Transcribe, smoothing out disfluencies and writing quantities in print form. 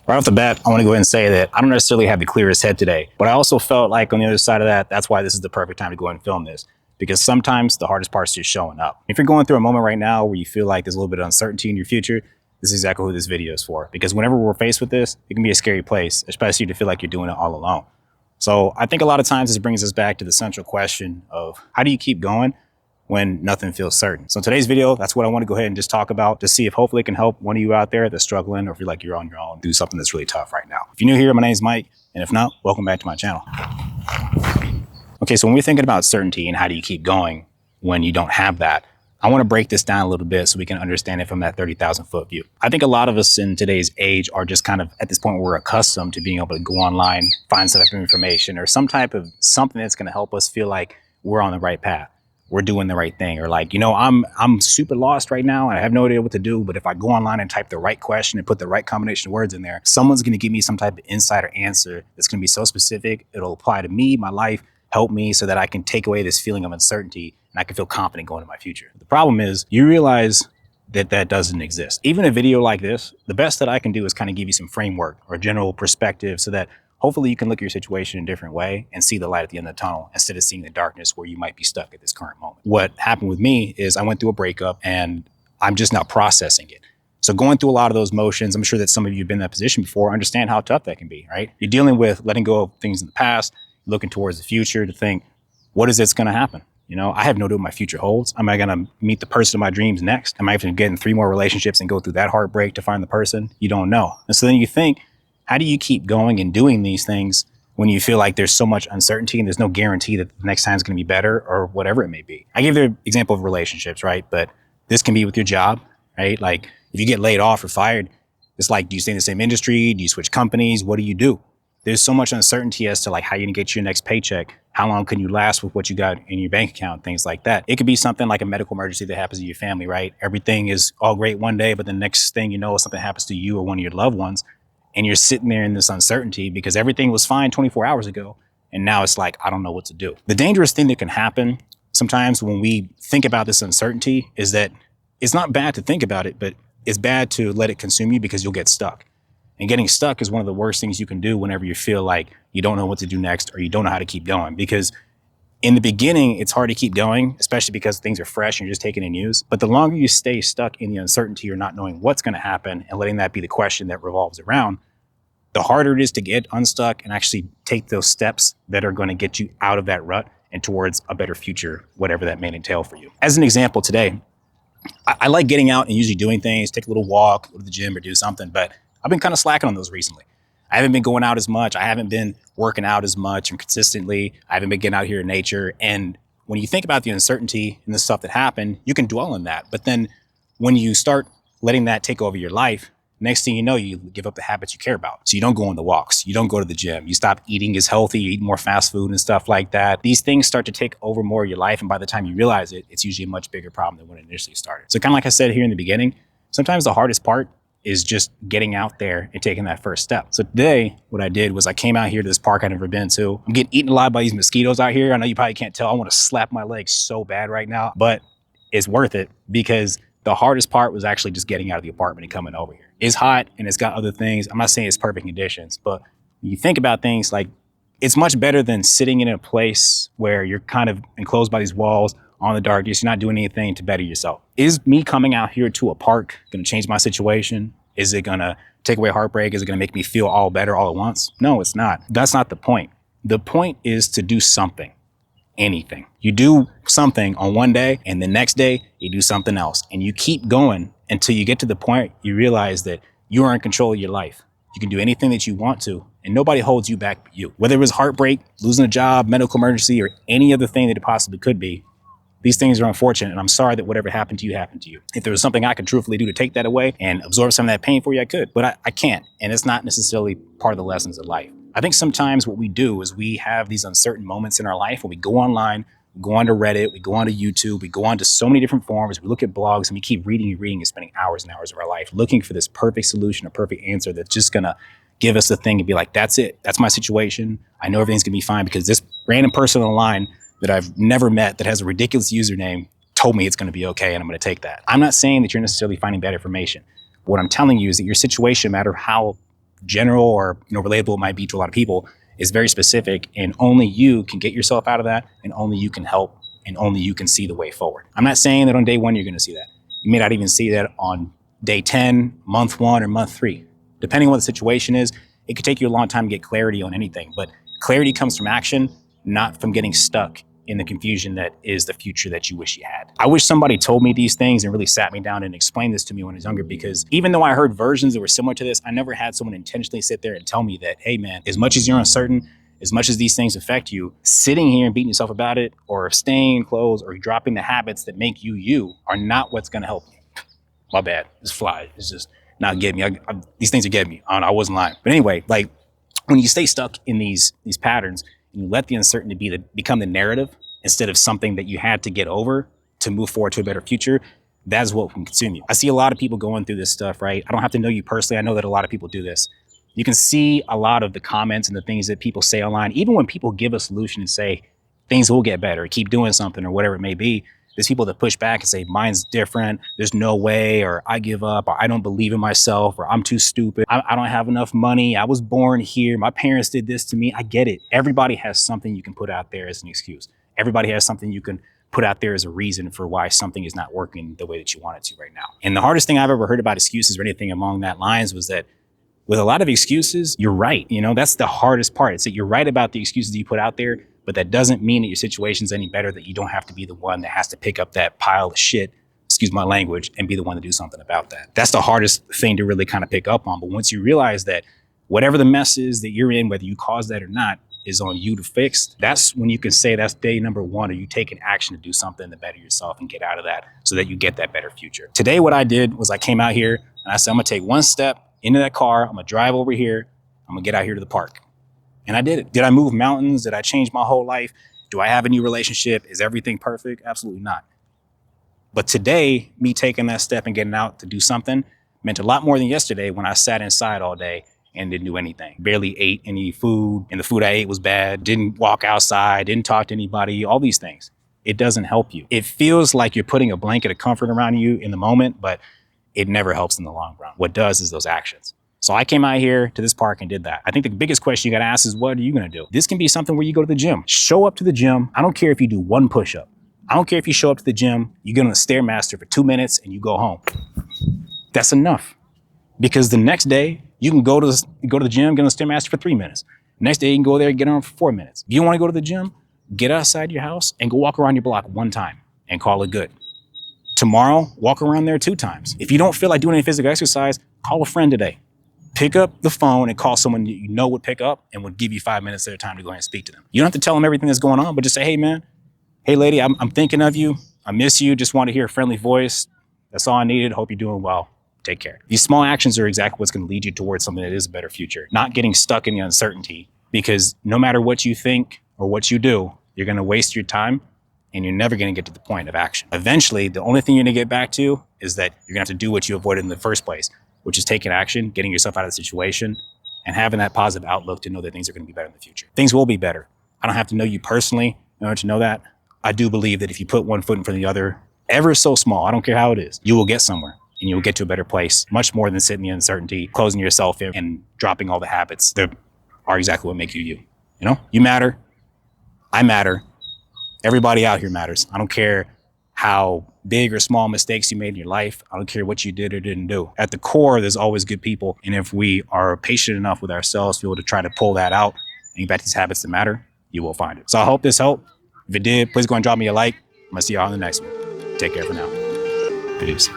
Right off the bat, I want to go ahead and say that I don't necessarily have the clearest head today, but I also felt like on the other side of that, that's why this is the perfect time to go ahead and film this. Because sometimes the hardest part is just showing up. If you're going through a moment right now where you feel like there's a little bit of uncertainty in your future, this is exactly what this video is for. Because whenever we're faced with this, it can be a scary place, especially to feel like you're doing it all alone. So I think a lot of times this brings us back to the central question of how do you keep going when nothing feels certain? So in today's video, that's what I want to go ahead and just talk about to see if hopefully it can help one of you out there that's struggling or if you're like you're on your own, do something that's really tough right now. If you're new here, my name is Mike. And if not, welcome back to my channel. Okay, so when we're thinking about certainty and how do you keep going when you don't have that, I want to break this down a little bit so we can understand it from that 30,000 foot view. I think a lot of us in today's age are just kind of at this point where we're accustomed to being able to go online, find some type of information or some type of something that's going to help us feel like we're on the right path. We're doing the right thing, or like, you know, I'm super lost right now and I have no idea what to do, but if I go online and type the right question and put the right combination of words in there, someone's going to give me some type of insight or answer that's going to be so specific, it'll apply to me, my life, help me so that I can take away this feeling of uncertainty and I can feel confident going into my future. The problem is you realize that that doesn't exist. Even a video like this, the best that I can do is kind of give you some framework or general perspective so that hopefully you can look at your situation in a different way and see the light at the end of the tunnel instead of seeing the darkness where you might be stuck at this current moment. What happened with me is I went through a breakup and I'm just not processing it. So going through a lot of those motions, I'm sure that some of you have been in that position before, understand how tough that can be, right? You're dealing with letting go of things in the past, looking towards the future to think, what is this going to happen? You know, I have no idea what my future holds. Am I going to meet the person of my dreams next? Am I going to get in 3 more relationships and go through that heartbreak to find the person? You don't know. And so then you think, how do you keep going and doing these things when you feel like there's so much uncertainty and there's no guarantee that the next time is going to be better or whatever it may be? I gave the example of relationships, right? But this can be with your job, right? Like if you get laid off or fired, it's like, do you stay in the same industry? Do you switch companies? What do you do? There's so much uncertainty as to like how you're gonna get your next paycheck. How long can you last with what you got in your bank account, things like that. It could be something like a medical emergency that happens to your family, right? Everything is all great one day, but the next thing you know, something happens to you or one of your loved ones. And you're sitting there in this uncertainty because everything was fine 24 hours ago. And now it's like, I don't know what to do. The dangerous thing that can happen sometimes when we think about this uncertainty is that it's not bad to think about it, but it's bad to let it consume you because you'll get stuck. And getting stuck is one of the worst things you can do whenever you feel like you don't know what to do next or you don't know how to keep going. Because in the beginning, it's hard to keep going, especially because things are fresh and you're just taking in news. But the longer you stay stuck in the uncertainty or not knowing what's going to happen and letting that be the question that revolves around, the harder it is to get unstuck and actually take those steps that are going to get you out of that rut and towards a better future, whatever that may entail for you. As an example today, I like getting out and usually doing things, take a little walk, go to the gym or do something, but I've been kind of slacking on those recently. I haven't been going out as much. I haven't been working out as much and consistently. I haven't been getting out here in nature. And when you think about the uncertainty and the stuff that happened, you can dwell on that. But then when you start letting that take over your life, next thing you know, you give up the habits you care about. So you don't go on the walks. You don't go to the gym. You stop eating as healthy. You eat more fast food and stuff like that. These things start to take over more of your life. And by the time you realize it, it's usually a much bigger problem than when it initially started. So kind of like I said here in the beginning, sometimes the hardest part is just getting out there and taking that first step. So today, what I did was I came out here to this park I've never been to. I'm getting eaten alive by these mosquitoes out here. I know you probably can't tell. I want to slap my legs so bad right now, but it's worth it because the hardest part was actually just getting out of the apartment and coming over here. It's hot and it's got other things. I'm not saying it's perfect conditions, but when you think about things like it's much better than sitting in a place where you're kind of enclosed by these walls on the darkness. You're not doing anything to better yourself. Is me coming out here to a park going to change my situation? Is it going to take away heartbreak? Is it going to make me feel all better all at once? No, it's not. That's not the point. The point is to do something, anything. You do something on one day and the next day you do something else and you keep going until you get to the point you realize that you are in control of your life. You can do anything that you want to and nobody holds you back but you. Whether it was heartbreak, losing a job, medical emergency, or any other thing that it possibly could be, these things are unfortunate, and I'm sorry that whatever happened to you happened to you. If there was something I could truthfully do to take that away and absorb some of that pain for you, I could, but I can't, and it's not necessarily part of the lessons of life. I think sometimes what we do is we have these uncertain moments in our life when we go online, we go onto Reddit, we go onto YouTube, we go onto so many different forums, we look at blogs, and we keep reading and reading and spending hours and hours of our life looking for this perfect solution, a perfect answer that's just gonna give us the thing and be like, that's it, that's my situation. I know everything's gonna be fine because this random person online that I've never met that has a ridiculous username told me it's going to be okay and I'm going to take that. I'm not saying that you're necessarily finding bad information. What I'm telling you is that your situation, no matter how general or relatable it might be to a lot of people, is very specific, and only you can get yourself out of that, and only you can help, and only you can see the way forward. I'm not saying that on day one you're going to see that. You may not even see that on day 10, month 1, or month 3. Depending on what the situation is, it could take you a long time to get clarity on anything, but clarity comes from action, not from getting stuck in the confusion that is the future that you wish you had. I wish somebody told me these things and really sat me down and explained this to me when I was younger, because even though I heard versions that were similar to this, I never had someone intentionally sit there and tell me that, hey man, as much as you're uncertain, as much as these things affect you, sitting here and beating yourself about it, or staying in clothes, or dropping the habits that make you you, are not what's gonna help you. My bad, it's fly, it's just not getting me. These things are getting me, I wasn't lying. But anyway, like when you stay stuck in these patterns, and you let the uncertainty become the narrative instead of something that you had to get over to move forward to a better future, that's what can consume you. I see a lot of people going through this stuff, right? I don't have to know you personally. I know that a lot of people do this. You can see a lot of the comments and the things that people say online, even when people give a solution and say things will get better, keep doing something, or whatever it may be. There's people that push back and say, mine's different, there's no way, or I give up, or I don't believe in myself, or I'm too stupid, I don't have enough money, I was born here, my parents did this to me. I get it. Everybody has something you can put out there as an excuse. Everybody has something you can put out there as a reason for why something is not working the way that you want it to right now. And the hardest thing I've ever heard about excuses or anything along that lines was that with a lot of excuses, you're right. That's the hardest part. It's that you're right about the excuses you put out there, but that doesn't mean that your situation's any better, that you don't have to be the one that has to pick up that pile of shit, excuse my language, and be the one to do something about that. That's the hardest thing to really kind of pick up on. But once you realize that whatever the mess is that you're in, whether you caused that or not, is on you to fix, that's when you can say that's day number 1, or you taking action to do something to better yourself and get out of that so that you get that better future. Today, what I did was I came out here and I said, I'm gonna take one step into that car, I'm gonna drive over here, I'm gonna get out here to the park. And I did it. Did I move mountains? Did I change my whole life? Do I have a new relationship? Is everything perfect? Absolutely not. But today, me taking that step and getting out to do something meant a lot more than yesterday when I sat inside all day and didn't do anything. Barely ate any food, and the food I ate was bad. Didn't walk outside, didn't talk to anybody, all these things. It doesn't help you. It feels like you're putting a blanket of comfort around you in the moment, but it never helps in the long run. What does is those actions. So I came out here to this park and did that. I think the biggest question you gotta ask is, what are you gonna do? This can be something where you go to the gym. Show up to the gym. I don't care if you do 1 push-up. I don't care if you show up to the gym, you get on the Stairmaster for 2 minutes and you go home. That's enough. Because the next day, you can go to the gym, get on the Stairmaster for 3 minutes. Next day, you can go there and get on for 4 minutes. If you don't wanna go to the gym, get outside your house and go walk around your block 1 time and call it good. Tomorrow, walk around there 2 times. If you don't feel like doing any physical exercise, call a friend today. Pick up the phone and call someone you know would pick up and would give you 5 minutes of their time to go ahead and speak to them. You don't have to tell them everything that's going on, but just say, hey man, hey lady, I'm thinking of you. I miss you. Just want to hear a friendly voice. That's all I needed. Hope you're doing well. Take care. These small actions are exactly what's going to lead you towards something that is a better future. Not getting stuck in the uncertainty, because no matter what you think or what you do, you're going to waste your time and you're never going to get to the point of action. Eventually, the only thing you're going to get back to is that you're going to have to do what you avoided in the first place, which is taking action, getting yourself out of the situation, and having that positive outlook to know that things are going to be better in the future. Things will be better. I don't have to know you personally in order to know that. I do believe that if you put one foot in front of the other, ever so small, I don't care how it is, you will get somewhere and you will get to a better place, much more than sitting in the uncertainty, closing yourself in and dropping all the habits that are exactly what make you you. You matter. I matter. Everybody out here matters. I don't care how big or small mistakes you made in your life. I don't care what you did or didn't do. At the core, there's always good people. And if we are patient enough with ourselves to be able to try to pull that out and get back to these habits that matter, you will find it. So I hope this helped. If it did, please go and drop me a like. I'm gonna see y'all in the next one. Take care for now. Peace.